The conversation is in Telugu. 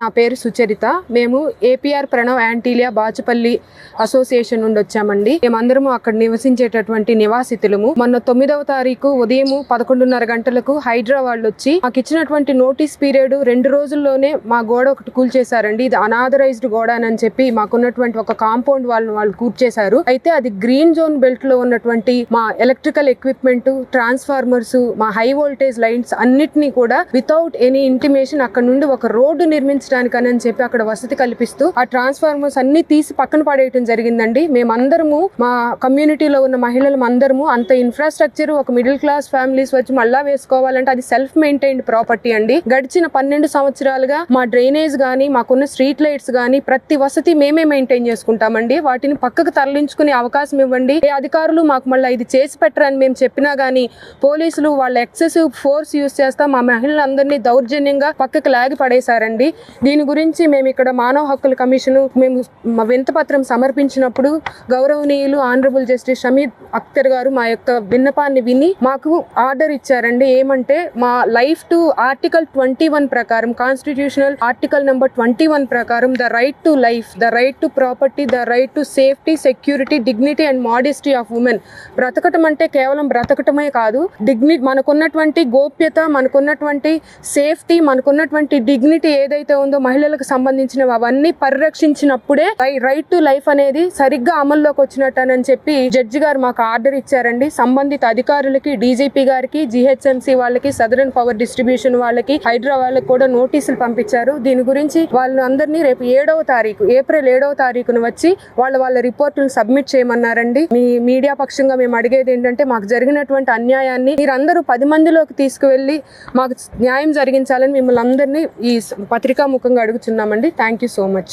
నా పేరు సుచరిత. మేము APR Pranav Antilia Bachupalli association నుండి వచ్చామండి. మేమందరము అక్కడ నివసించేటటువంటి నివాసితులము. మొన్న 9వ తారీఖు ఉదయం 11:30 గంటలకు హైడ్రా వాళ్ళు వచ్చి మాకు ఇచ్చినటువంటి నోటీస్ పీరియడ్ 2 రోజుల్లోనే మా గోడ ఒకటి కూల్చేశారండి. ఇది అనాథరైజ్డ్ గోడ అని చెప్పి మాకున్నటువంటి ఒక కాంపౌండ్ వాళ్ళు కూల్చేశారు. అయితే అది గ్రీన్ జోన్ బెల్ట్ లో ఉన్నటువంటి మా ఎలక్ట్రికల్ ఎక్విప్మెంట్, ట్రాన్స్ఫార్మర్స్, మా హై వోల్టేజ్ లైన్స్ అన్నిటినీ కూడా వితౌట్ ఎనీ ఇంటిమేషన్ అక్కడ నుండి ఒక రోడ్డు నిర్మించడానికని చెప్పి అక్కడ వసతి కల్పిస్తూ ఆ ట్రాన్స్ఫార్మర్స్ అన్ని తీసి పక్కన పడేయటం జరిగిందండి. మేమందరము మా కమ్యూనిటీలో ఉన్న మహిళలు అందరము అంత ఇన్ఫ్రాస్ట్రక్చర్ ఒక మిడిల్ క్లాస్ ఫ్యామిలీస్ వచ్చి మళ్ళా వేసుకోవాలంటే అది సెల్ఫ్ మెయింటైన్డ్ ప్రాపర్టీ అండి. గడిచిన 12 సంవత్సరాలుగా మా డ్రైనేజ్ గానీ, మాకున్న స్ట్రీట్ లైట్స్ గానీ ప్రతి వసతి మేమే మెయింటైన్ చేసుకుంటామండి. వాటిని పక్కకు తరలించుకునే అవకాశం ఇవ్వండి. ఏ అధికారులు మాకు మళ్ళీ ఇది చేసి పెట్టరని మేము చెప్పినా గానీ పోలీసులు వాళ్ళ ఎక్సెసివ్ ఫోర్స్ యూజ్ చేస్తా మా మహిళలందరినీ దౌర్జన్యంగా పక్కకు లాగి పడేశారండి. దీని గురించి మేము ఇక్కడ మానవ హక్కుల కమిషన్ మేము మా వినతిపత్రం సమర్పించినప్పుడు గౌరవనీయులు ఆనరబుల్ జస్టిస్ షమీద్ అఖ్తర్ గారు మా యొక్క విన్నపాన్ని విని మాకు ఆర్డర్ ఇచ్చారండి. ఏమంటే మా లైఫ్ టు ఆర్టికల్ 21 ప్రకారం, కాన్స్టిట్యూషనల్ ఆర్టికల్ నెంబర్ 21 ప్రకారం the right to life, the right to property, the right to safety, security, dignity and modesty of women. బ్రతకటం అంటే కేవలం బ్రతకటమే కాదు, మనకున్నటువంటి గోప్యత, మనకున్నటువంటి సేఫ్టీ, మనకున్నటువంటి డిగ్నిటీ ఏదైతే ఉందో మహిళలకు సంబంధించినవి అవన్నీ పరిరక్షించినప్పుడే రైట్ టు లైఫ్ అనేది సరిగ్గా అమల్లోకి వచ్చినట్టని చెప్పి జడ్జి గారు మాకు ఆర్డర్ ఇచ్చారండి. సంబంధిత అధికారులకి, డీజీపీ గారికి, జీహెచ్ఎంసీ వాళ్ళకి, సదరన్ పవర్ డిస్ట్రిబ్యూషన్ వాళ్ళకి, హైడ్రా వాళ్ళకి కూడా నోటీసులు పంపించారు. దీని గురించి వాళ్ళందరినీ రేపు ఏప్రిల్ 7వ తారీఖున వచ్చి వాళ్ళ రిపోర్టులు సబ్మిట్ చేయమన్నారండి. మీ మీడియా పక్షంగా మేము అడిగేది ఏంటంటే మాకు జరిగినటువంటి అన్యాయాన్ని మీరందరూ 10 మందిలోకి తీసుకువెళ్ళి మాకు న్యాయం జరిగించాలని మిమ్మల్ని అందరినీ ఈ పత్రికా ముఖంగా అడుగుతున్నామండి. Thank you so much.